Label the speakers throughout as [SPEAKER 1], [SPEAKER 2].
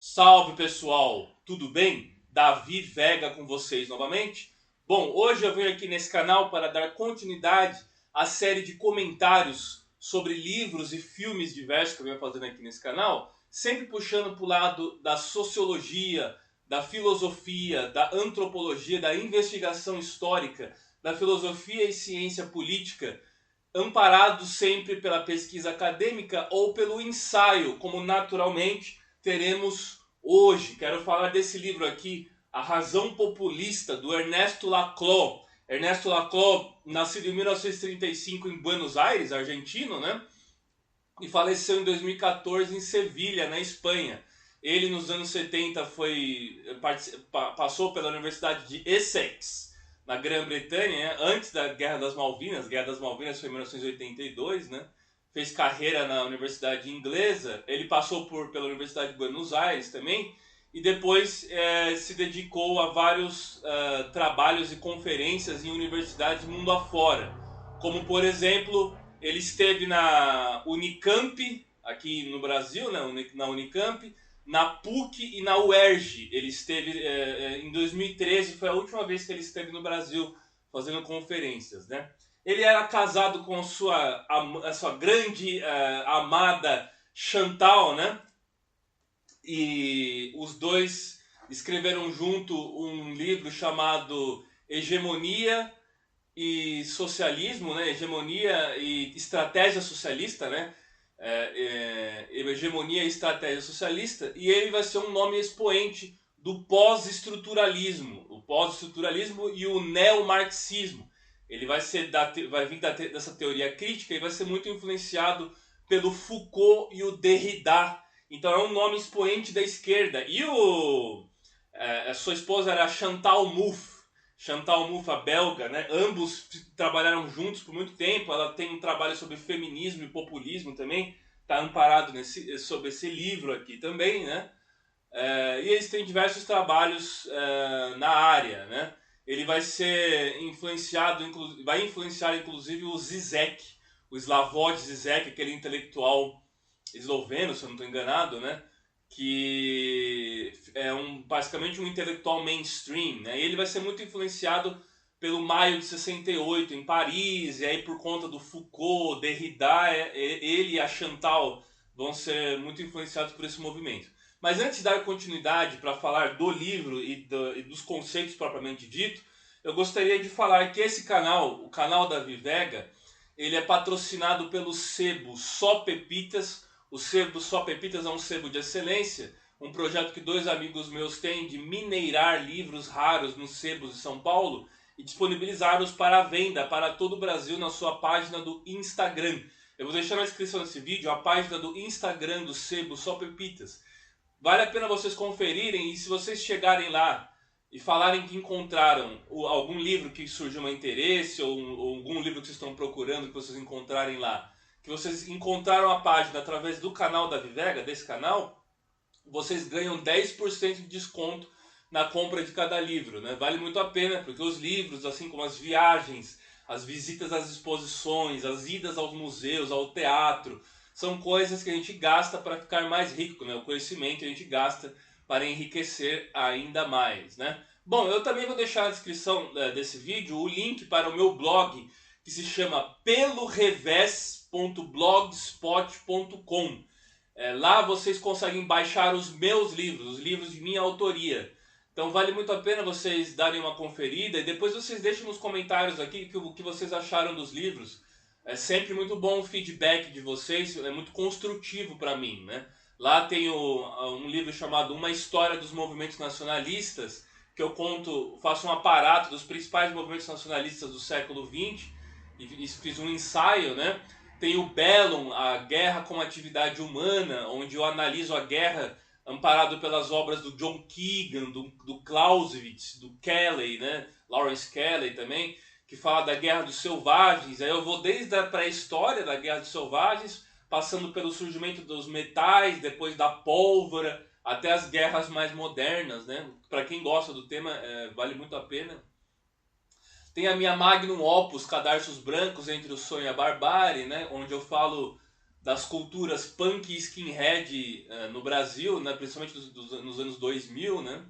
[SPEAKER 1] Salve pessoal, tudo bem? Davi Vega com vocês novamente. Bom, hoje eu venho aqui nesse canal para dar continuidade à série de comentários sobre livros e filmes diversos que eu venho fazendo aqui nesse canal, sempre puxando para o lado da sociologia, da filosofia, da antropologia, da investigação histórica, da filosofia e ciência política, amparado sempre pela pesquisa acadêmica ou pelo ensaio, como naturalmente teremos hoje. Quero falar desse livro aqui, A Razão Populista, do Ernesto Laclau. Ernesto Laclau, nascido em 1935 em Buenos Aires, argentino, né? E faleceu em 2014 em Sevilha, na Espanha. Ele, nos anos 70, passou pela Universidade de Essex, na Grã-Bretanha, né? Antes da Guerra das Malvinas. A Guerra das Malvinas foi em 1982, né? Fez carreira na Universidade Inglesa. Ele passou pela Universidade de Buenos Aires também. E depois se dedicou a vários trabalhos e conferências em universidades mundo afora. Como, por exemplo, ele esteve na Unicamp, aqui no Brasil, né, na Unicamp, na PUC e na UERJ. Ele esteve em 2013, foi a última vez que ele esteve no Brasil fazendo conferências, né? Ele era casado com a sua grande amada Chantal, né? E os dois escreveram junto um livro chamado Hegemonia e Socialismo, né? Hegemonia e Estratégia Socialista, né? Hegemonia e Estratégia Socialista, e ele vai ser um nome expoente do pós-estruturalismo, o pós-estruturalismo e o neomarxismo. Ele vai vir dessa teoria crítica e vai ser muito influenciado pelo Foucault e o Derrida. Então é um nome expoente da esquerda. E a sua esposa era Chantal Mouffe. Chantal Mouffe, a belga, né? Ambos trabalharam juntos por muito tempo. Ela tem um trabalho sobre feminismo e populismo também. Está amparado sobre esse livro aqui também, né? E eles têm diversos trabalhos na área, né? Ele vai ser influenciado, vai influenciar inclusive o Zizek, o Slavoj Zizek, aquele intelectual esloveno, se eu não estou enganado, né? Que é basicamente um intelectual mainstream, né? E ele vai ser muito influenciado pelo Maio de 68 em Paris, e aí por conta do Foucault, Derrida, ele e a Chantal vão ser muito influenciados por esse movimento. Mas antes de dar continuidade para falar do livro e dos conceitos propriamente dito, eu gostaria de falar que esse canal, o canal da Vivega, ele é patrocinado pelo sebo Só Pepitas. O sebo Só Pepitas é um sebo de excelência, um projeto que dois amigos meus têm de mineirar livros raros nos sebos de São Paulo e disponibilizá-los para a venda para todo o Brasil na sua página do Instagram. Eu vou deixar na descrição desse vídeo a página do Instagram do sebo Só Pepitas. Vale a pena vocês conferirem, e se vocês chegarem lá e falarem que encontraram algum livro que surgiu um interesse, ou algum livro que vocês estão procurando, que vocês encontrarem lá, que vocês encontraram a página através do canal da Vivega, desse canal, vocês ganham 10% de desconto na compra de cada livro, né? Vale muito a pena, porque os livros, assim como as viagens, as visitas às exposições, as idas aos museus, ao teatro, são coisas que a gente gasta para ficar mais rico, né? O conhecimento a gente gasta para enriquecer ainda mais, né? Bom, eu também vou deixar na descrição desse vídeo o link para o meu blog, que se chama pelorevés.blogspot.com. Lá vocês conseguem baixar os meus livros, os livros de minha autoria. Então vale muito a pena vocês darem uma conferida e depois vocês deixem nos comentários aqui o que vocês acharam dos livros. É sempre muito bom o feedback de vocês, é muito construtivo para mim, né? Lá tem um livro chamado Uma História dos Movimentos Nacionalistas, que eu faço um aparato dos principais movimentos nacionalistas do século XX e fiz um ensaio, né? Tem o Bellum, a Guerra como Atividade Humana, onde eu analiso a guerra amparado pelas obras do John Keegan, do Clausewitz, do Kelly, né? Lawrence Kelly também, que fala da Guerra dos Selvagens. Aí eu vou desde a pré-história da Guerra dos Selvagens, passando pelo surgimento dos metais, depois da pólvora, até as guerras mais modernas, né? Para quem gosta do tema, vale muito a pena. Tem a minha magnum opus, Cadarços Brancos entre o Sonho e a Barbárie, né? Onde eu falo das culturas punk e skinhead no Brasil, né, principalmente nos anos 2000, né?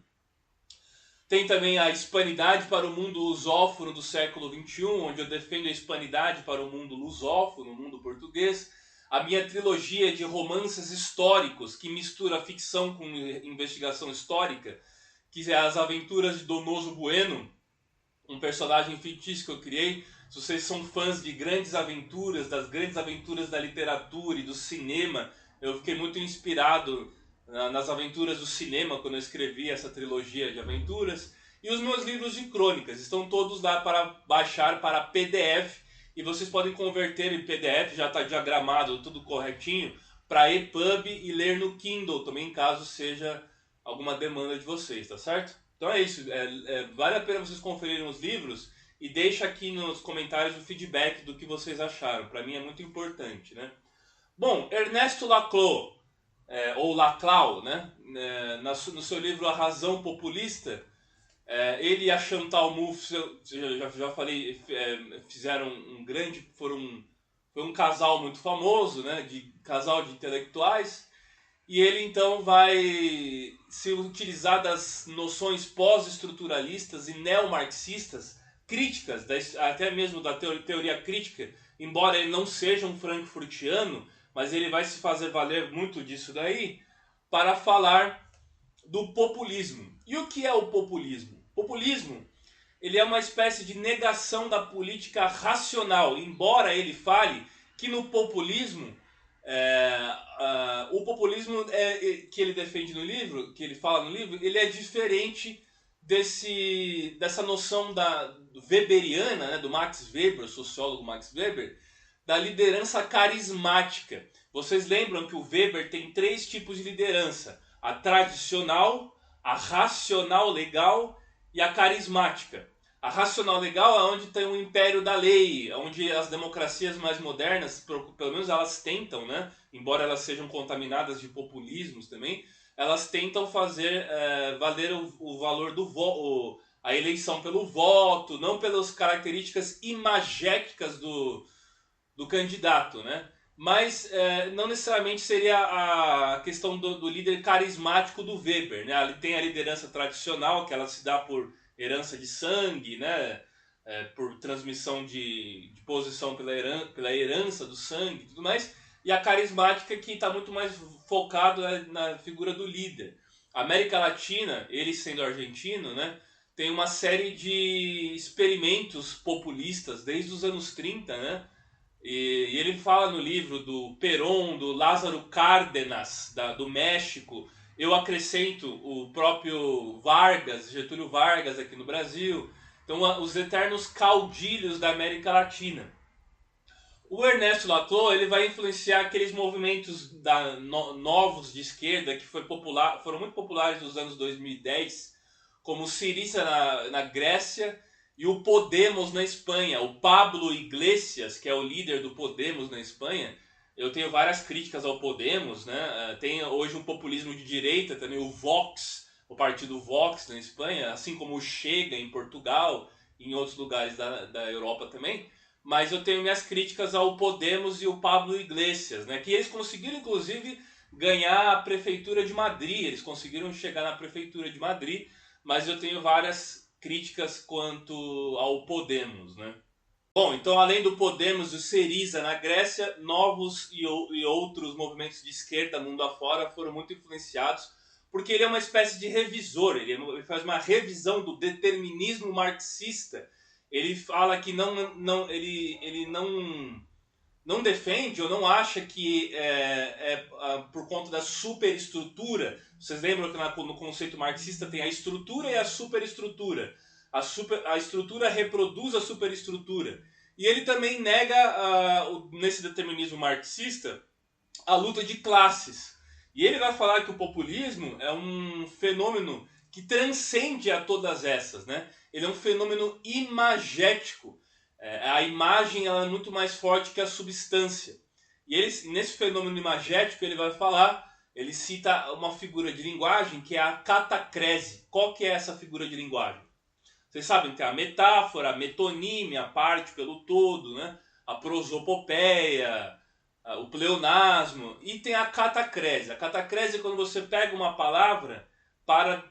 [SPEAKER 1] Tem também a Hispanidade para o mundo lusófono do século XXI, onde eu defendo a hispanidade para o mundo lusófono, o mundo português. A minha trilogia de romances históricos, que mistura ficção com investigação histórica, que é As Aventuras de Donoso Bueno, um personagem fictício que eu criei. Se vocês são fãs de grandes aventuras, das grandes aventuras da literatura e do cinema, eu fiquei muito inspirado nas aventuras do cinema quando eu escrevi essa trilogia de aventuras. E os meus livros de crônicas estão todos lá para baixar para PDF, e vocês podem converter em PDF, já está diagramado tudo corretinho, para EPUB e ler no Kindle também, caso seja alguma demanda de vocês, tá certo? Então é isso, vale a pena vocês conferirem os livros e deixa aqui nos comentários o feedback do que vocês acharam, para mim é muito importante, né? Bom, Ernesto Laclau, ou Laclau, né? No seu livro A Razão Populista, ele e a Chantal Mouffe, já falei, fizeram foi um casal muito famoso, né? Casal de intelectuais. E ele então vai se utilizar das noções pós-estruturalistas e neomarxistas, críticas, até mesmo da teoria crítica, embora ele não seja um frankfurtiano, mas ele vai se fazer valer muito disso daí, para falar do populismo. E o que é o populismo? Populismo, ele é uma espécie de negação da política racional, embora ele fale que no populismo, o populismo que ele defende no livro, que ele fala no livro, ele é diferente dessa noção weberiana, né, do Max Weber, o sociólogo Max Weber, da liderança carismática. Vocês lembram que o Weber tem 3 tipos de liderança: a tradicional, a racional legal e a carismática. A racional legal é onde tem o império da lei, onde as democracias mais modernas, pelo menos elas tentam, né, embora elas sejam contaminadas de populismos também, elas tentam fazer valer o valor do voto, a eleição pelo voto, não pelas características imagéticas do candidato, né? Mas não necessariamente seria a questão do líder carismático do Weber, né? Ele tem a liderança tradicional, que ela se dá por herança de sangue, né? Por transmissão de posição pela herança do sangue e tudo mais, e a carismática, que está muito mais focado na figura do líder. A América Latina, ele sendo argentino, né, tem uma série de experimentos populistas desde os anos 30, né? E ele fala no livro do Perón, do Lázaro Cárdenas, do México. Eu acrescento o próprio Vargas, Getúlio Vargas aqui no Brasil. Então, os eternos caudilhos da América Latina. O Ernesto Laclau, ele vai influenciar aqueles movimentos novos de esquerda que foram muito populares nos anos 2010, como o Syriza na Grécia e o Podemos na Espanha. O Pablo Iglesias, que é o líder do Podemos na Espanha, eu tenho várias críticas ao Podemos, né? Tem hoje um populismo de direita também, o Vox, o partido Vox na Espanha, assim como o Chega em Portugal e em outros lugares da Europa também. Mas eu tenho minhas críticas ao Podemos e o Pablo Iglesias, né? Que eles conseguiram, inclusive, ganhar a Prefeitura de Madrid. Eles conseguiram chegar na Prefeitura de Madrid, mas eu tenho várias críticas quanto ao Podemos, né? Bom, então além do Podemos e o Syriza na Grécia, novos e outros movimentos de esquerda mundo afora foram muito influenciados, porque ele é uma espécie de revisor, ele faz uma revisão do determinismo marxista. Ele fala que ele não defende ou não acha que por conta da superestrutura. Vocês lembram que no conceito marxista tem a estrutura e a superestrutura. A estrutura reproduz a superestrutura. E ele também nega, nesse determinismo marxista, a luta de classes. E ele vai falar que o populismo é um fenômeno que transcende a todas essas, né? Ele é um fenômeno imagético. A imagem ela é muito mais forte que a substância. E nesse fenômeno imagético ele vai falar, ele cita uma figura de linguagem que é a catacrese. Qual que é essa figura de linguagem? Vocês sabem que é a metáfora, a metonímia, a parte pelo todo, né? A prosopopeia, o pleonasmo, e tem a catacrese. A catacrese é quando você pega uma palavra para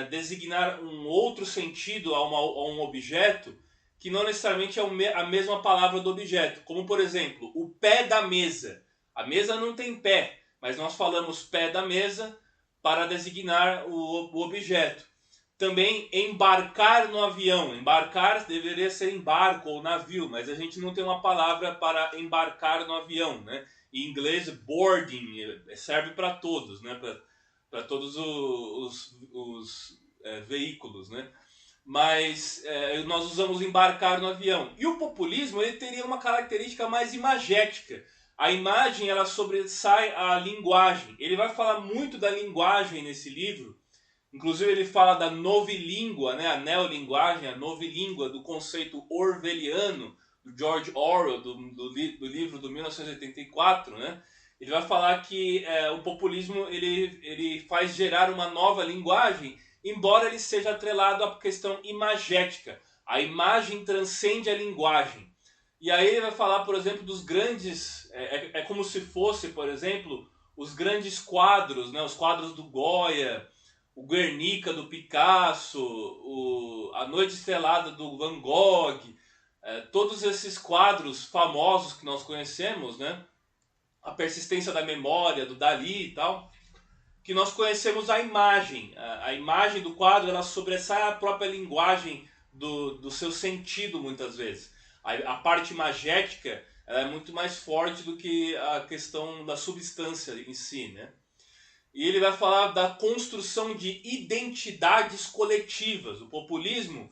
[SPEAKER 1] designar um outro sentido a um objeto que não necessariamente é a mesma palavra do objeto. Como, por exemplo, o pé da mesa. A mesa não tem pé, mas nós falamos pé da mesa para designar o objeto. Também embarcar no avião. Embarcar deveria ser embarco ou navio, mas a gente não tem uma palavra para embarcar no avião, né? Em inglês, boarding serve para todos, né? Para todos os veículos, né? Mas nós usamos embarcar no avião. E o populismo ele teria uma característica mais imagética. A imagem ela sobressai a linguagem. Ele vai falar muito da linguagem nesse livro. Inclusive ele fala da novilíngua, né? A neolinguagem, a novilíngua, do conceito orwelliano, do George Orwell, do livro do 1984, né? Ele vai falar que o populismo ele faz gerar uma nova linguagem, embora ele seja atrelado à questão imagética. A imagem transcende a linguagem. E aí ele vai falar, por exemplo, dos grandes... É como se fosse, por exemplo, os grandes quadros, né? Os quadros do Goya, o Guernica do Picasso, a Noite Estrelada do Van Gogh, todos esses quadros famosos que nós conhecemos, né? A Persistência da Memória, do Dalí e tal, que nós conhecemos a imagem. A imagem do quadro ela sobressai a própria linguagem do seu sentido, muitas vezes. A parte imagética ela é muito mais forte do que a questão da substância em si, né? E ele vai falar da construção de identidades coletivas. O populismo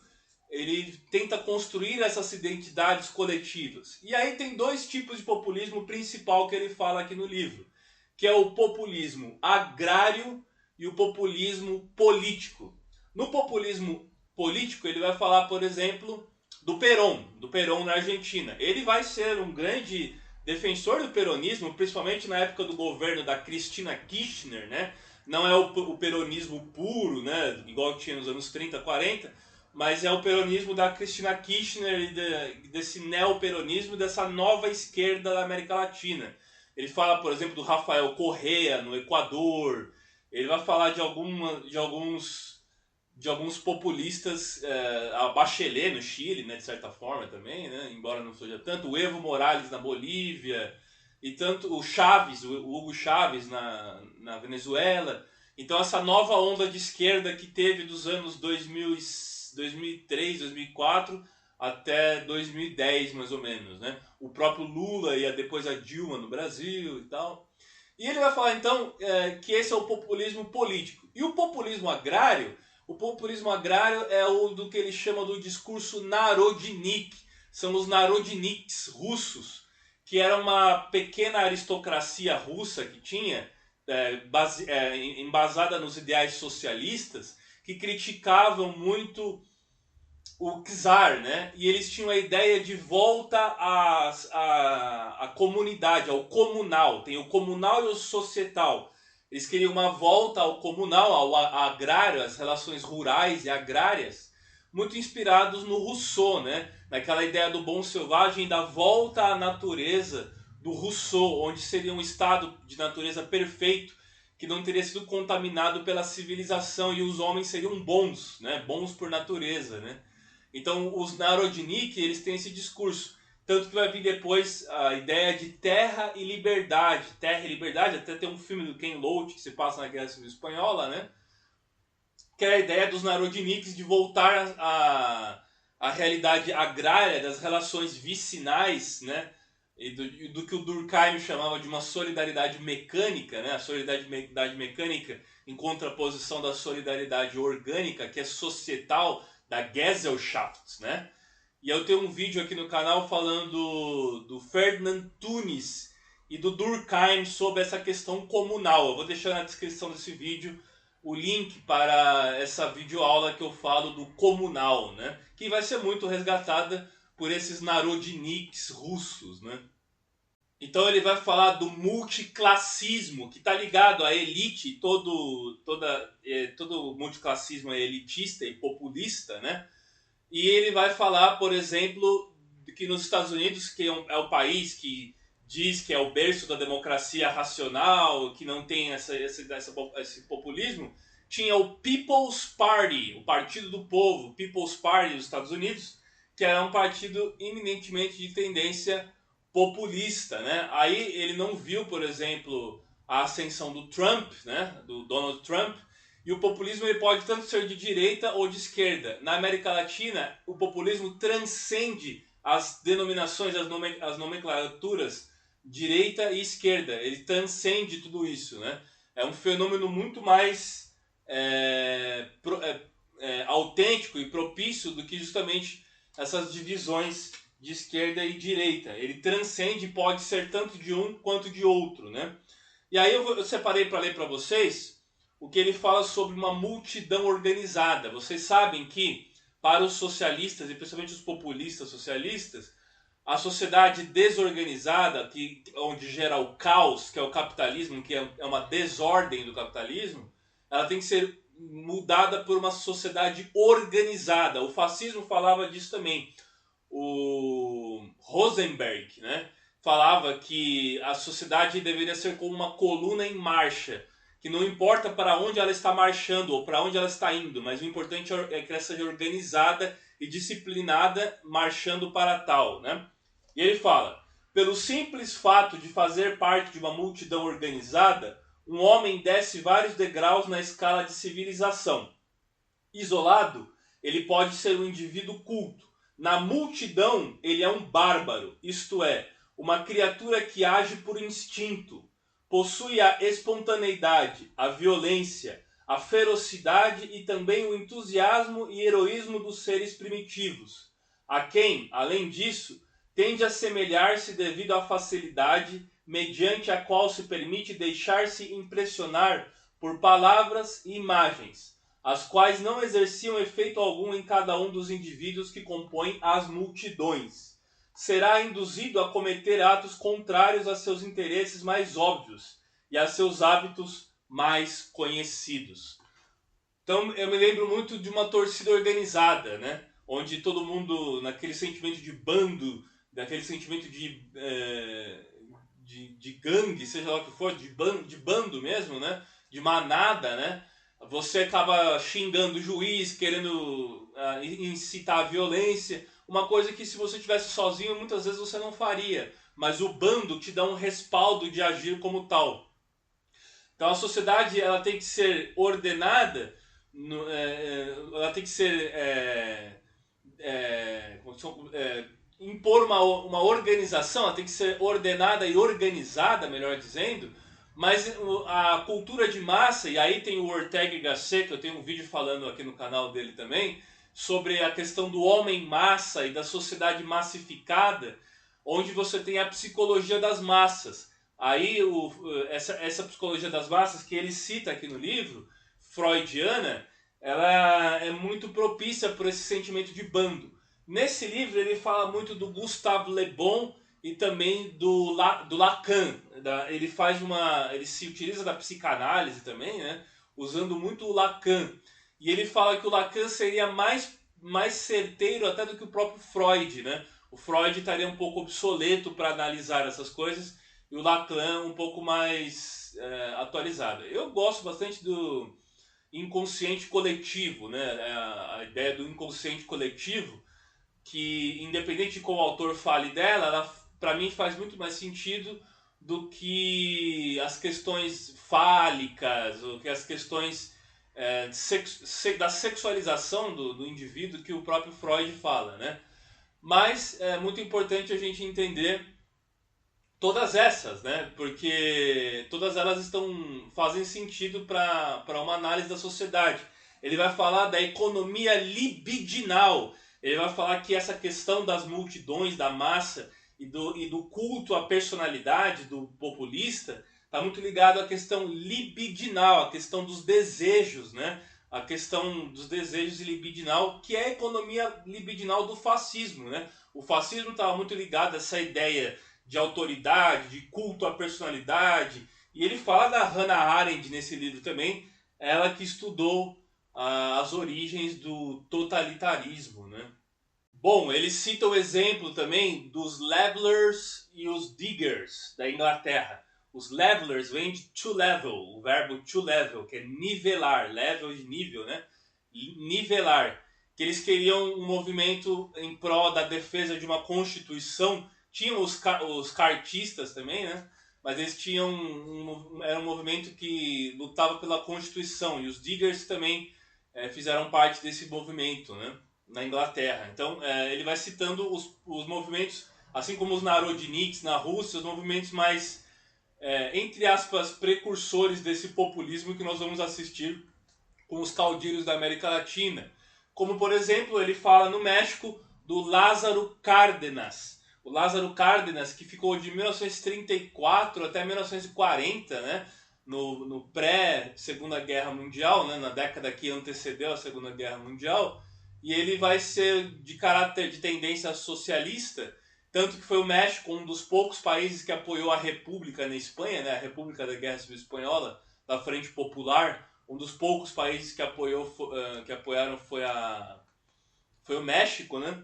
[SPEAKER 1] ele tenta construir essas identidades coletivas. E aí tem dois tipos de populismo principal que ele fala aqui no livro, que é o populismo agrário e o populismo político. No populismo político, ele vai falar, por exemplo, do Perón na Argentina. Ele vai ser um grande defensor do peronismo, principalmente na época do governo da Cristina Kirchner, né? Não é o peronismo puro, né? Igual que tinha nos anos 30, 40, mas é o peronismo da Cristina Kirchner e desse neoperonismo, dessa nova esquerda da América Latina. Ele fala, por exemplo, do Rafael Correa no Equador. Ele vai falar de alguns populistas, a Bachelet no Chile, né, de certa forma também, né, embora não seja tanto, o Evo Morales na Bolívia, e tanto o Chaves, o Hugo Chaves na Venezuela. Então essa nova onda de esquerda que teve dos anos 2003, 2004 até 2010 mais ou menos, né? O próprio Lula e depois a Dilma no Brasil e tal. E ele vai falar então que esse é o populismo político. E o populismo agrário é o do que ele chama do discurso narodnik. São os narodniks russos, que era uma pequena aristocracia russa que tinha, embasada nos ideais socialistas, que criticavam muito o czar, né? E eles tinham a ideia de volta à comunidade, ao comunal. Tem o comunal e o societal. Eles queriam uma volta ao comunal, ao agrário, às relações rurais e agrárias, muito inspirados no Rousseau, né? Naquela ideia do bom selvagem, da volta à natureza do Rousseau, onde seria um estado de natureza perfeito, que não teria sido contaminado pela civilização e os homens seriam bons, né? Bons por natureza, né? Então os Narodnik, eles têm esse discurso. Tanto que vai vir depois a ideia de terra e liberdade. Terra e liberdade, até tem um filme do Ken Loach que se passa na Guerra Civil Espanhola, né? Que é a ideia dos Narodniks de voltar à realidade agrária, das relações vicinais, né? E do que o Durkheim chamava de uma solidariedade mecânica, né? A solidariedade mecânica em contraposição da solidariedade orgânica, que é societal, da Gesellschaft, né? E eu tenho um vídeo aqui no canal falando do Ferdinand Tönnies e do Durkheim sobre essa questão comunal. Eu vou deixar na descrição desse vídeo o link para essa videoaula que eu falo do comunal, né? Que vai ser muito resgatada por esses narodniks russos, né? Então ele vai falar do multiclassismo, que está ligado à elite, todo multiclassismo é elitista e populista, né? E ele vai falar, por exemplo, que nos Estados Unidos, que é o país que diz que é o berço da democracia racional, que não tem esse populismo, tinha o People's Party, o Partido do Povo, People's Party dos Estados Unidos, que era um partido eminentemente de tendência populista, né? Aí ele não viu, por exemplo, a ascensão do Trump, né? Do Donald Trump, e o populismo ele pode tanto ser de direita ou de esquerda. Na América Latina, o populismo transcende as denominações, as nomenclaturas direita e esquerda. Ele transcende tudo isso, né? É um fenômeno muito mais autêntico e propício do que justamente essas divisões de esquerda e direita. Ele transcende e pode ser tanto de um quanto de outro, né? E aí eu separei para ler para vocês o que ele fala sobre uma multidão organizada. Vocês sabem que, para os socialistas, e principalmente os populistas socialistas, a sociedade desorganizada, onde gera o caos, que é o capitalismo, que é uma desordem do capitalismo, ela tem que ser mudada por uma sociedade organizada. O fascismo falava disso também. O Rosenberg, né, falava que a sociedade deveria ser como uma coluna em marcha, que não importa para onde ela está marchando ou para onde ela está indo, mas o importante é que ela seja organizada e disciplinada, marchando para tal, né? E ele fala: pelo simples fato de fazer parte de uma multidão organizada, um homem desce vários degraus na escala de civilização. Isolado, ele pode ser um indivíduo culto. Na multidão, ele é um bárbaro, isto é, uma criatura que age por instinto. Possui a espontaneidade, a violência, a ferocidade e também o entusiasmo e heroísmo dos seres primitivos, a quem, além disso, tende a semelhar-se devido à facilidade mediante a qual se permite deixar-se impressionar por palavras e imagens, as quais não exerciam efeito algum em cada um dos indivíduos que compõem as multidões. Será induzido a cometer atos contrários a seus interesses mais óbvios e a seus hábitos mais conhecidos. Então eu me lembro muito de uma torcida organizada, né? Onde todo mundo, naquele sentimento de bando, daquele sentimento de gangue, seja lá o que for, de bando mesmo, né? De manada, né? Você acaba xingando o juiz, querendo incitar a violência, uma coisa que se você estivesse sozinho, muitas vezes você não faria, mas o bando te dá um respaldo de agir como tal. Então a sociedade ela tem que ser ordenada, ela tem que ser impor uma organização, ela tem que ser ordenada e organizada, melhor dizendo, mas a cultura de massa, e aí tem o Ortega y Gasset, que eu tenho um vídeo falando aqui no canal dele também, sobre a questão do homem massa e da sociedade massificada, onde você tem a psicologia das massas. Aí essa psicologia das massas que ele cita aqui no livro, freudiana, ela é muito propícia por esse sentimento de bando. Nesse livro ele fala muito do Gustave Le Bon e também do Lacan. Ele se utiliza da psicanálise também, né? Usando muito o Lacan. E ele fala que o Lacan seria mais certeiro até do que o próprio Freud, né? O Freud estaria um pouco obsoleto para analisar essas coisas e o Lacan um pouco mais atualizado. Eu gosto bastante do inconsciente coletivo, né? A ideia do inconsciente coletivo, que independente de como o autor fale dela, ela para mim faz muito mais sentido do que as questões fálicas, ou que as questões da sexualização do indivíduo que o próprio Freud fala, né? Mas é muito importante a gente entender todas essas, né? Porque todas elas fazem sentido para uma análise da sociedade. Ele vai falar da economia libidinal. Ele vai falar que essa questão das multidões, da massa e do culto à personalidade do populista está muito ligado à questão libidinal, à questão dos desejos, né? A questão dos desejos e libidinal, que é a economia libidinal do fascismo, né? O fascismo estava muito ligado a essa ideia de autoridade, de culto à personalidade. E ele fala da Hannah Arendt nesse livro também, ela que estudou as origens do totalitarismo, né? Bom, eles citam o exemplo também dos levelers e os diggers da Inglaterra. Os levelers vêm de to level, o verbo to level, que é nivelar, level de nível, né? Nivelar. Que eles queriam um movimento em prol da defesa de uma constituição. Tinham os cartistas também, né? Mas eles tinham era um movimento que lutava pela constituição. E os diggers também fizeram parte desse movimento, né? Na Inglaterra. Então, ele vai citando os movimentos, assim como os narodniks na Rússia, os movimentos mais, entre aspas, precursores desse populismo que nós vamos assistir com os caudilhos da América Latina. Como, por exemplo, ele fala no México do Lázaro Cárdenas. O Lázaro Cárdenas, que ficou de 1934 até 1940, né? No pré-Segunda Guerra Mundial, né? Na década que antecedeu a Segunda Guerra Mundial, e ele vai ser de caráter de tendência socialista, tanto que foi o México um dos poucos países que apoiou a República na Espanha, né? A República da Guerra Civil Espanhola, da Frente Popular. Um dos poucos países que apoiaram foi o México, né?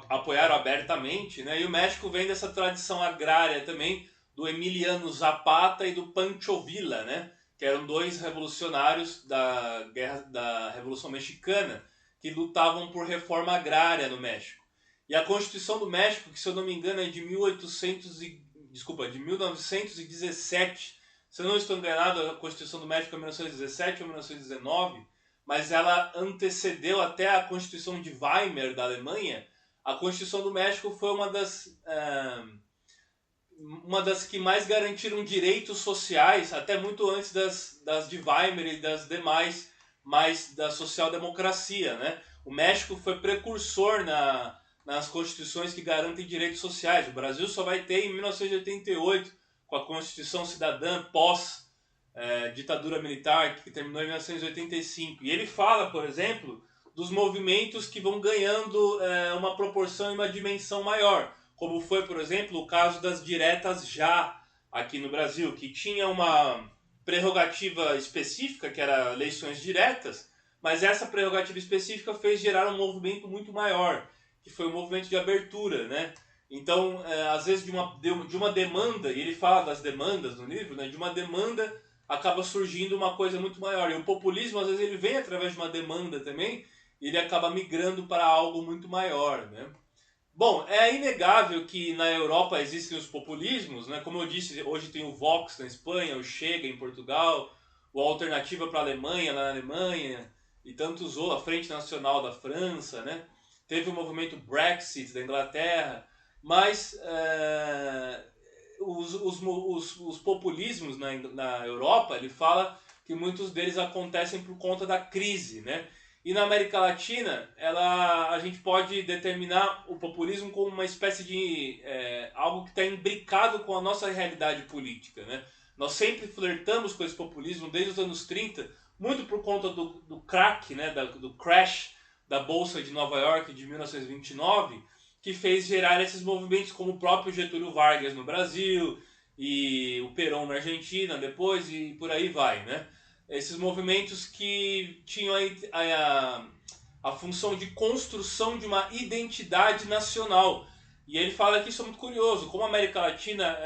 [SPEAKER 1] Apoiaram abertamente, né? E o México vem dessa tradição agrária também do Emiliano Zapata e do Pancho Villa, né? Que eram dois revolucionários da Revolução Mexicana que lutavam por reforma agrária no México. E a Constituição do México, que se eu não me engano é de 1917, se eu não estou enganado, a Constituição do México é 1917 ou 1919, mas ela antecedeu até a Constituição de Weimar da Alemanha. A Constituição do México foi uma das que mais garantiram direitos sociais, até muito antes das de Weimar e das demais, mais da social-democracia, né? O México foi precursor nas constituições que garantem direitos sociais. O Brasil só vai ter em 1988, com a Constituição Cidadã pós-ditadura militar, que terminou em 1985. E ele fala, por exemplo, dos movimentos que vão ganhando uma proporção e uma dimensão maior, como foi, por exemplo, o caso das diretas já aqui no Brasil, que tinha uma prerrogativa específica, que era eleições diretas, mas essa prerrogativa específica fez gerar um movimento muito maior, que foi o movimento de abertura, né? Então, às vezes, de uma demanda, e ele fala das demandas no livro, né? De uma demanda acaba surgindo uma coisa muito maior. E o populismo, às vezes, ele vem através de uma demanda também, e ele acaba migrando para algo muito maior, né? Bom, é inegável que na Europa existem os populismos, né? Como eu disse, hoje tem o Vox na Espanha, o Chega em Portugal, o Alternativa para a Alemanha na Alemanha, e tantos outros, a Frente Nacional da França, né? Teve o movimento Brexit da Inglaterra, mas os populismos na Europa, ele fala que muitos deles acontecem por conta da crise, né? E na América Latina, a gente pode determinar o populismo como uma espécie de algo que está imbricado com a nossa realidade política, né? Nós sempre flertamos com esse populismo desde os anos 30, muito por conta do crack, né? do crash da Bolsa de Nova York de 1929, que fez gerar esses movimentos como o próprio Getúlio Vargas no Brasil, e o Perón na Argentina depois, e por aí vai, né? Esses movimentos que tinham a função de construção de uma identidade nacional. E ele fala que isso é muito curioso, como a América Latina,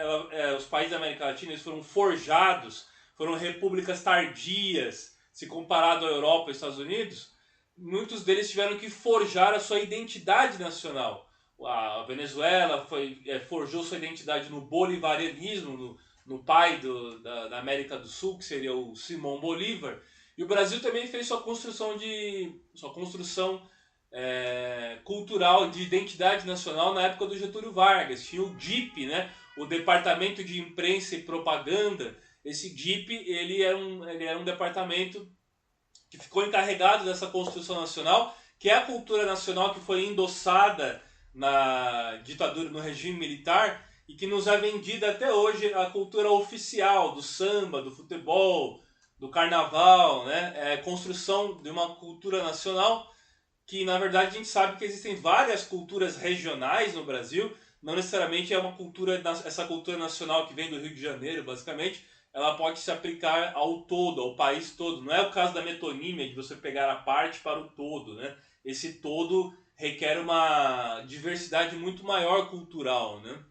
[SPEAKER 1] os países da América Latina eles foram forjados, foram repúblicas tardias, se comparado à Europa e aos Estados Unidos, muitos deles tiveram que forjar a sua identidade nacional. A Venezuela forjou sua identidade no bolivarianismo, no pai da América do Sul, que seria o Simão Bolívar. E o Brasil também fez sua construção cultural de identidade nacional na época do Getúlio Vargas. Tinha o DIP, né? O Departamento de Imprensa e Propaganda. Esse DIP ele era um departamento que ficou encarregado dessa construção nacional, que é a cultura nacional que foi endossada na ditadura, no regime militar, e que nos é vendida até hoje a cultura oficial do samba, do futebol, do carnaval, né? É a construção de uma cultura nacional que, na verdade, a gente sabe que existem várias culturas regionais no Brasil, não necessariamente é essa cultura nacional que vem do Rio de Janeiro, basicamente, ela pode se aplicar ao todo, ao país todo. Não é o caso da metonímia, de você pegar a parte para o todo, né? Esse todo requer uma diversidade muito maior cultural, né?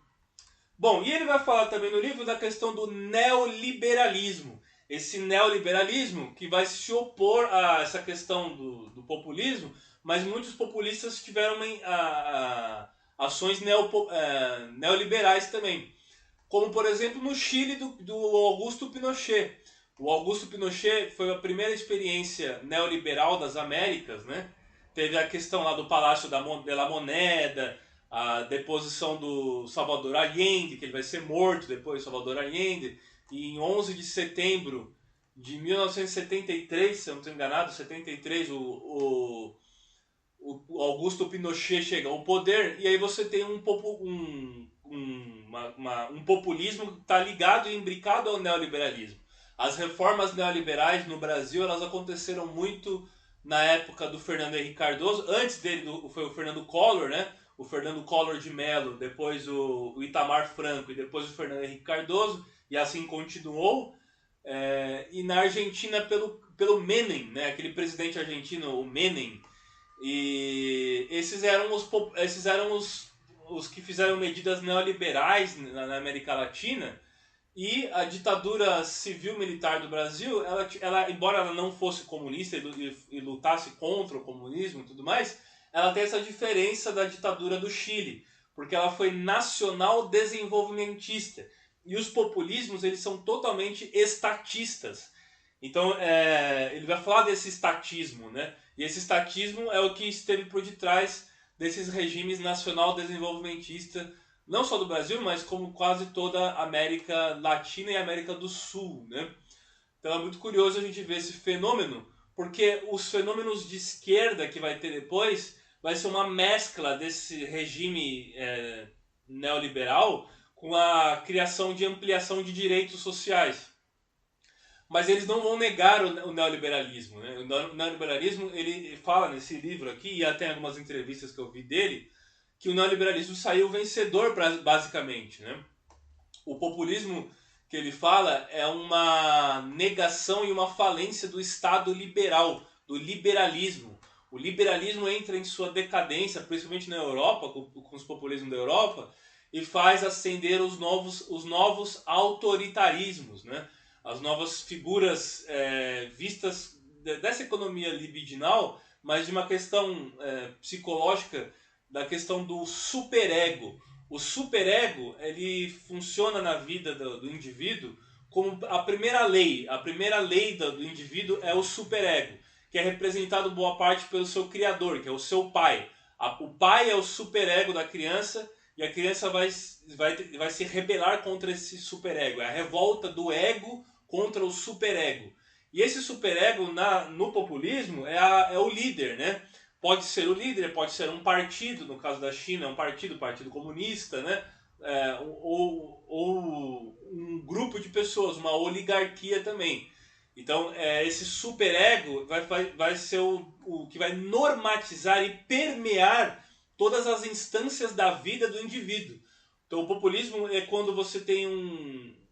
[SPEAKER 1] Bom, e ele vai falar também no livro da questão do neoliberalismo. Esse neoliberalismo que vai se opor a essa questão do populismo, mas muitos populistas tiveram ações neoliberais também. Como, por exemplo, no Chile do Augusto Pinochet. O Augusto Pinochet foi a primeira experiência neoliberal das Américas, né? Teve a questão lá do Palácio de la Moneda, a deposição do Salvador Allende, que ele vai ser morto depois, Salvador Allende. E em 11 de setembro de 1973, se eu não estou enganado, 73, o Augusto Pinochet chega ao poder, e aí você tem um populismo que está ligado e imbricado ao neoliberalismo. As reformas neoliberais no Brasil, elas aconteceram muito na época do Fernando Henrique Cardoso. Antes dele foi o Fernando Collor, né? O Fernando Collor de Mello, depois o Itamar Franco e depois o Fernando Henrique Cardoso, e assim continuou. E na Argentina pelo Menem, né? Aquele presidente argentino, o Menem. E esses eram os que fizeram medidas neoliberais na América Latina. E a ditadura civil-militar do Brasil, embora ela não fosse comunista e lutasse contra o comunismo e tudo mais, ela tem essa diferença da ditadura do Chile, porque ela foi nacional desenvolvimentista. E os populismos, eles são totalmente estatistas. Então, ele vai falar desse estatismo, né? E esse estatismo é o que esteve por detrás desses regimes nacional desenvolvimentista, não só do Brasil, mas como quase toda a América Latina e América do Sul, né? Então é muito curioso a gente ver esse fenômeno, porque os fenômenos de esquerda que vai ter depois vai ser uma mescla desse regime neoliberal com a criação de ampliação de direitos sociais. Mas eles não vão negar o neoliberalismo, né? O neoliberalismo, ele fala nesse livro aqui, e até algumas entrevistas que eu vi dele, que o neoliberalismo saiu vencedor, basicamente, né? O populismo que ele fala é uma negação e uma falência do Estado liberal, do liberalismo. O liberalismo entra em sua decadência, principalmente na Europa, com os populismos da Europa, e faz ascender os novos autoritarismos, né? As novas figuras vistas dessa economia libidinal, mas de uma questão psicológica, da questão do superego. O superego, ele funciona na vida do indivíduo como a primeira lei. A primeira lei do indivíduo é o superego, que é representado boa parte pelo seu criador, que é o seu pai. O pai é o superego da criança, e a criança vai se rebelar contra esse superego. É a revolta do ego contra o superego. E esse superego no populismo é o líder, né? Pode ser o líder, pode ser um partido, no caso da China, o Partido Comunista, né? Ou um grupo de pessoas, uma oligarquia também. Então, esse superego vai ser o que vai normatizar e permear todas as instâncias da vida do indivíduo. Então, o populismo é quando você tem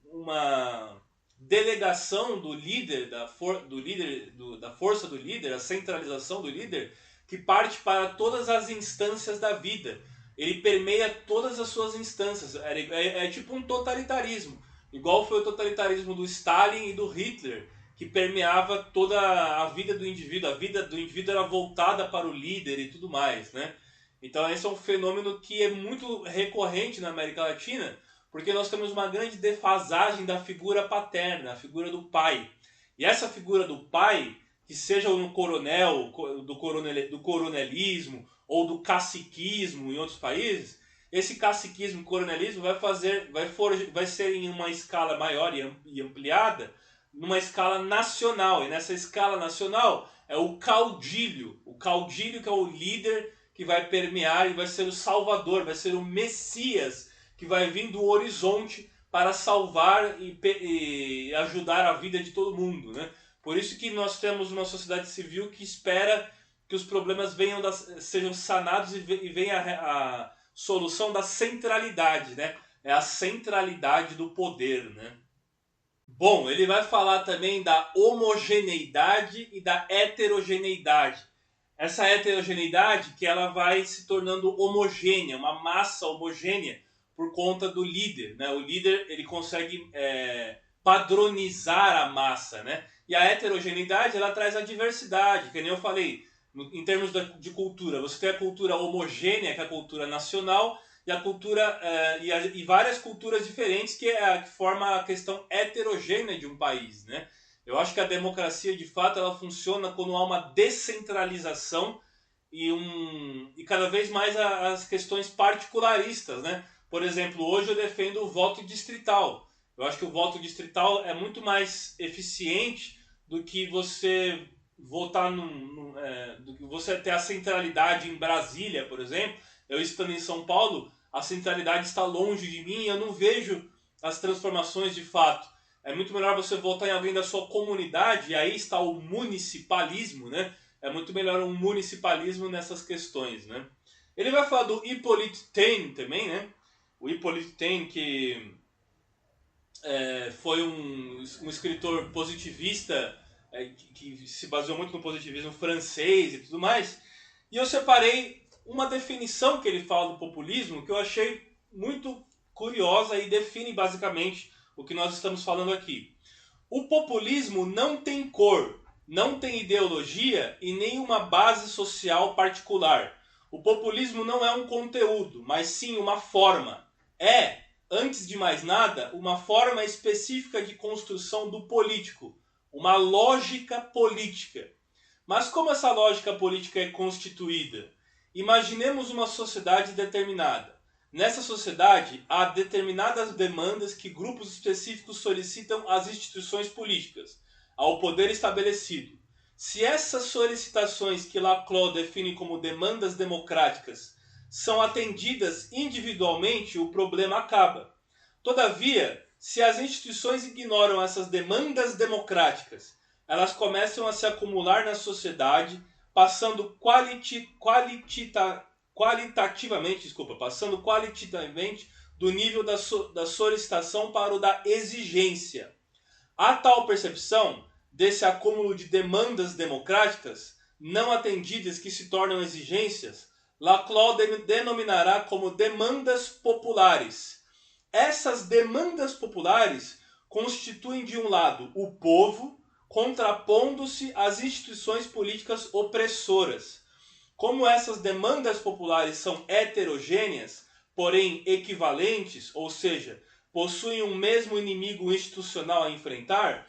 [SPEAKER 1] uma delegação do líder, da força do líder, a centralização do líder, que parte para todas as instâncias da vida. Ele permeia todas as suas instâncias. É tipo um totalitarismo. Igual foi o totalitarismo do Stalin e do Hitler, que permeava toda a vida do indivíduo. A vida do indivíduo era voltada para o líder e tudo mais, né? Então esse é um fenômeno que é muito recorrente na América Latina, porque nós temos uma grande defasagem da figura paterna, a figura do pai. E essa figura do pai, que seja no coronel, do coronelismo ou do caciquismo em outros países, esse caciquismo, coronelismo vai ser em uma escala maior e ampliada, numa escala nacional. E nessa escala nacional é o caudilho que é o líder que vai permear e vai ser o salvador, vai ser o Messias que vai vir do horizonte para salvar e ajudar a vida de todo mundo, né? Por isso que nós temos uma sociedade civil que espera que os problemas sejam sanados e venha a solução da centralidade, né? É a centralidade do poder, né? Bom, ele vai falar também da homogeneidade e da heterogeneidade. Essa heterogeneidade que ela vai se tornando homogênea, uma massa homogênea por conta do líder, né? O líder ele consegue padronizar a massa, né? E a heterogeneidade ela traz a diversidade, que nem eu falei, em termos de cultura. Você tem a cultura homogênea, que é a cultura nacional, e a cultura e várias culturas diferentes que forma a questão heterogênea de um país, né? Eu acho que a democracia de fato ela funciona quando há uma descentralização e cada vez mais as questões particularistas, né? Por exemplo, hoje eu defendo o voto distrital. Eu acho que o voto distrital é muito mais eficiente do que você votar do que você ter a centralidade em Brasília, por exemplo. Eu estando em São Paulo, a centralidade está longe de mim, eu não vejo as transformações de fato. É muito melhor você votar em alguém da sua comunidade, e aí está o municipalismo, né? É muito melhor um municipalismo nessas questões, né? Ele vai falar do Hippolyte Taine também, né? O Hippolyte Taine, que foi um escritor positivista, que se baseou muito no positivismo francês e tudo mais. E eu separei uma definição que ele fala do populismo que eu achei muito curiosa e define basicamente o que nós estamos falando aqui. O populismo não tem cor, não tem ideologia e nenhuma base social particular. O populismo não é um conteúdo, mas sim uma forma. Antes de mais nada, uma forma específica de construção do político, uma lógica política. Mas como essa lógica política é constituída? Imaginemos uma sociedade determinada. Nessa sociedade, há determinadas demandas que grupos específicos solicitam às instituições políticas, ao poder estabelecido. Se essas solicitações que Laclau define como demandas democráticas são atendidas individualmente, o problema acaba. Todavia, se as instituições ignoram essas demandas democráticas, elas começam a se acumular na sociedade, passando qualitativamente do nível da solicitação para o da exigência. A tal percepção desse acúmulo de demandas democráticas não atendidas que se tornam exigências, Laclau denominará como demandas populares. Essas demandas populares constituem, de um lado, o povo, contrapondo-se às instituições políticas opressoras. Como essas demandas populares são heterogêneas, porém equivalentes, ou seja, possuem um mesmo inimigo institucional a enfrentar,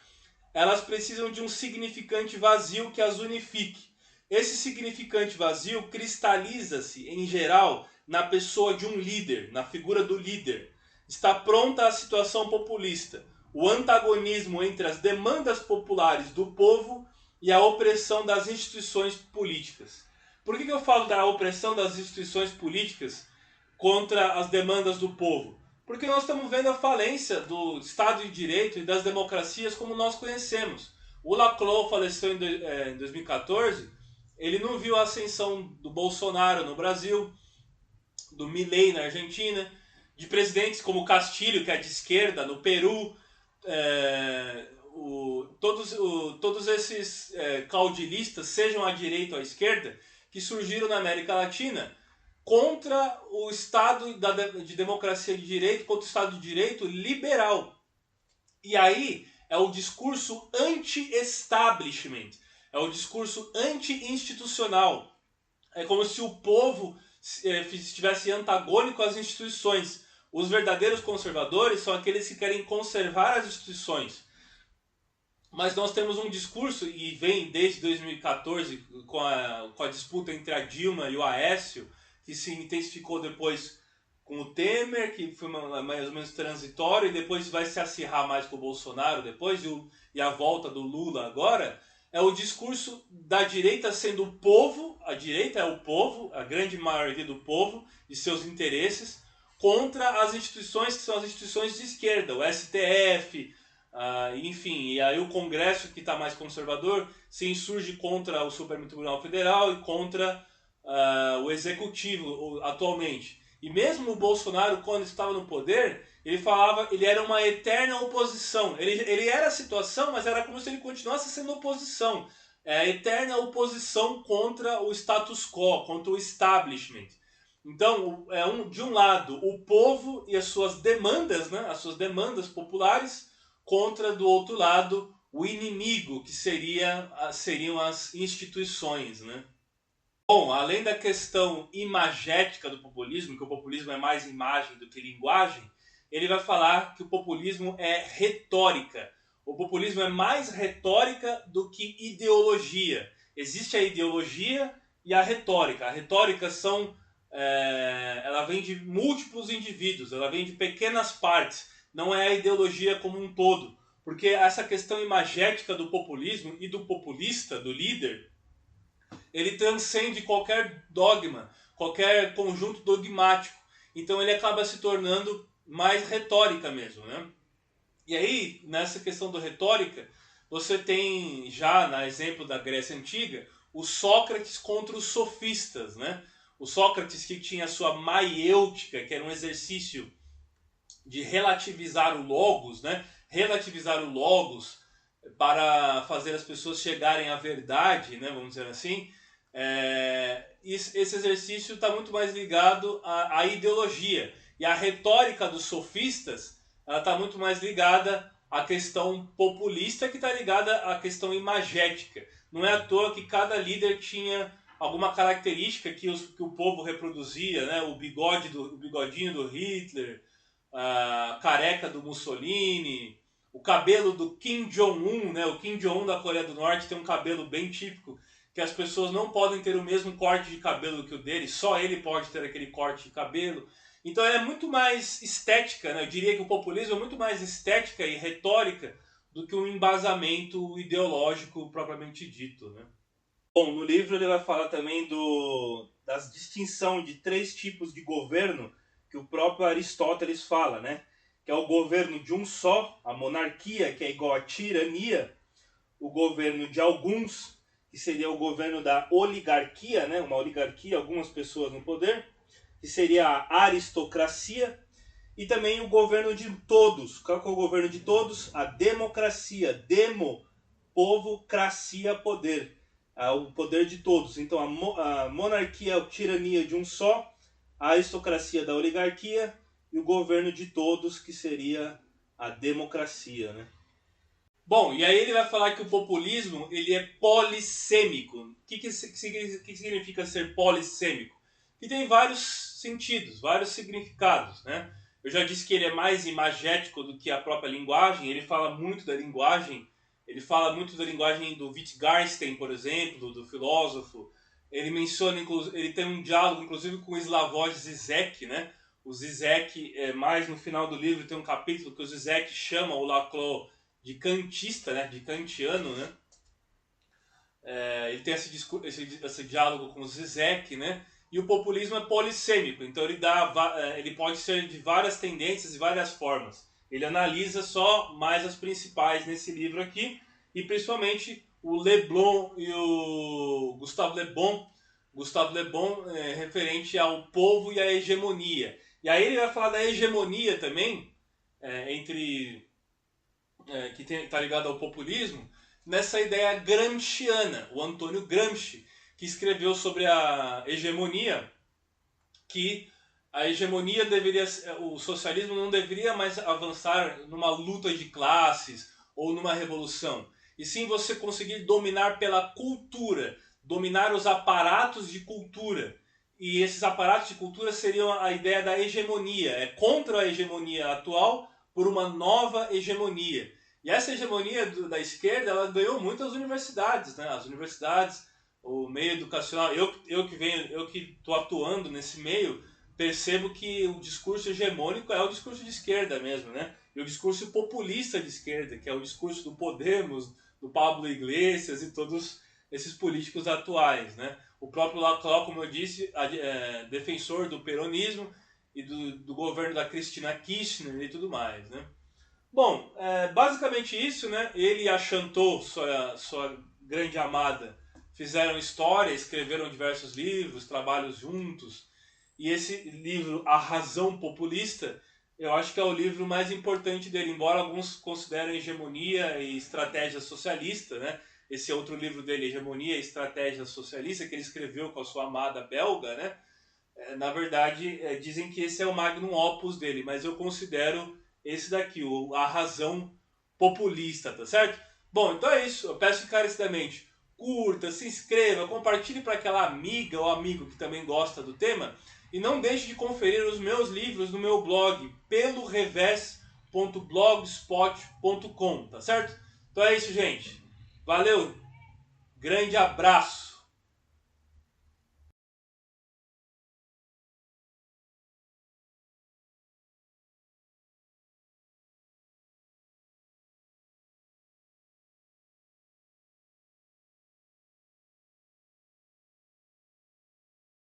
[SPEAKER 1] elas precisam de um significante vazio que as unifique. Esse significante vazio cristaliza-se, em geral, na pessoa de um líder, na figura do líder. Está pronta a situação populista, o antagonismo entre as demandas populares do povo e a opressão das instituições políticas. Por que eu falo da opressão das instituições políticas contra as demandas do povo? Porque nós estamos vendo a falência do Estado de Direito e das democracias como nós conhecemos. O Laclau faleceu em 2014, ele não viu a ascensão do Bolsonaro no Brasil, do Milei na Argentina, de presidentes como Castilho, que é de esquerda, no Peru, todos esses caudilistas, sejam à direita ou à esquerda, que surgiram na América Latina contra o Estado de democracia de direito, contra o Estado de direito liberal. E aí é o discurso anti-establishment, é o discurso anti-institucional. É como se o povo estivesse antagônico às instituições. Os verdadeiros conservadores são aqueles que querem conservar as instituições. Mas nós temos um discurso, e vem desde 2014, com a disputa entre a Dilma e o Aécio, que se intensificou depois com o Temer, que foi mais ou menos transitório, e depois vai se acirrar mais com o Bolsonaro depois, e a volta do Lula agora, é o discurso da direita sendo o povo, a direita é o povo, a grande maioria do povo, e seus interesses, contra as instituições que são as instituições de esquerda, o STF, enfim, e aí o Congresso, que está mais conservador, se insurge contra o Supremo Tribunal Federal e contra o Executivo atualmente. E mesmo o Bolsonaro, quando estava no poder, ele falava, ele era uma eterna oposição. Ele era a situação, mas era como se ele continuasse sendo oposição. É a eterna oposição contra o status quo, contra o establishment. Então, de um lado, o povo e as suas demandas, né, as suas demandas populares, contra, do outro lado, o inimigo, que seriam as instituições, né? Bom, além da questão imagética do populismo, que o populismo é mais imagem do que linguagem, ele vai falar que o populismo é retórica. O populismo é mais retórica do que ideologia. Existe a ideologia e a retórica. A retórica ela vem de múltiplos indivíduos, ela vem de pequenas partes, não é a ideologia como um todo. Porque essa questão imagética do populismo e do populista, do líder, ele transcende qualquer dogma, qualquer conjunto dogmático. Então ele acaba se tornando mais retórica mesmo, né? E aí, nessa questão do retórica, você tem já, no exemplo da Grécia Antiga, o Sócrates contra os sofistas, né? O Sócrates que tinha a sua maiêutica, que era um exercício de relativizar o logos, né? Relativizar o logos para fazer as pessoas chegarem à verdade, né? Vamos dizer assim. Esse exercício está muito mais ligado à ideologia. E a retórica dos sofistas está muito mais ligada à questão populista, que está ligada à questão imagética. Não é à toa que cada líder tinha alguma característica que o povo reproduzia, né? O bigodinho do Hitler, a careca do Mussolini, o cabelo do Kim Jong-un, né? O Kim Jong-un da Coreia do Norte tem um cabelo bem típico, que as pessoas não podem ter o mesmo corte de cabelo que o dele, só ele pode ter aquele corte de cabelo. Então é muito mais estética, né? Eu diria que o populismo é muito mais estética e retórica do que um embasamento ideológico propriamente dito, né? Bom, no livro ele vai falar também das distinção de 3 tipos de governo que o próprio Aristóteles fala, né? Que é o governo de um só, a monarquia, que é igual à tirania, o governo de alguns, que seria o governo da oligarquia, né? Uma oligarquia, algumas pessoas no poder, que seria a aristocracia, e também o governo de todos. Qual que é o governo de todos? A democracia. Demo, povo, cracia, poder. O poder de todos. Então a monarquia é a tirania de um só, a aristocracia da oligarquia e o governo de todos, que seria a democracia, né? Bom, e aí ele vai falar que o populismo ele é polissêmico. O que significa ser polissêmico? Que tem vários sentidos, vários significados, né? Eu já disse que ele é mais imagético do que a própria linguagem. Ele fala muito da linguagem. Ele fala muito da linguagem do Wittgenstein, por exemplo, do filósofo. Ele menciona, ele tem um diálogo, inclusive, com o Slavoj Žižek, né? O Žižek, mais no final do livro, tem um capítulo que o Žižek chama o Laclau de kantista, né? De kantiano, né? Ele tem esse diálogo com o Žižek, né? E o populismo é polissêmico, então ele pode ser de várias tendências e várias formas. Ele analisa só mais as principais nesse livro aqui, e principalmente o Leblon e o Gustave Le Bon. Gustave Le Bon é referente ao povo e à hegemonia. E aí ele vai falar da hegemonia também, que está ligado ao populismo, nessa ideia gramsciana, o Antônio Gramsci, que escreveu sobre a hegemonia, que a hegemonia o socialismo não deveria mais avançar numa luta de classes ou numa revolução, e sim você conseguir dominar pela cultura, dominar os aparatos de cultura. E esses aparatos de cultura seriam a ideia da hegemonia, é contra a hegemonia atual por uma nova hegemonia. E essa hegemonia da esquerda, ela ganhou muito as universidades, né? As universidades, o meio educacional. Eu que estou atuando nesse meio, percebo que o discurso hegemônico é o discurso de esquerda mesmo, né? E o discurso populista de esquerda, que é o discurso do Podemos, do Pablo Iglesias e todos esses políticos atuais, né? O próprio Laclau, como eu disse, defensor do peronismo e do governo da Cristina Kirchner e tudo mais, né? Bom, basicamente isso, né? Ele e a Chantal, sua grande amada, fizeram história, escreveram diversos livros, trabalhos juntos. E esse livro, A Razão Populista, eu acho que é o livro mais importante dele, embora alguns considerem Hegemonia e Estratégia Socialista, né? Esse é outro livro dele, Hegemonia e Estratégia Socialista, que ele escreveu com a sua amada belga, né? Na verdade, dizem que esse é o magnum opus dele, mas eu considero esse daqui, A Razão Populista, tá certo? Bom, então é isso. Eu peço encarecidamente, curta, se inscreva, compartilhe para aquela amiga ou amigo que também gosta do tema e não deixe de conferir os meus livros no meu blog pelorevés.blogspot.com, tá certo? Então é isso, gente. Valeu, grande abraço.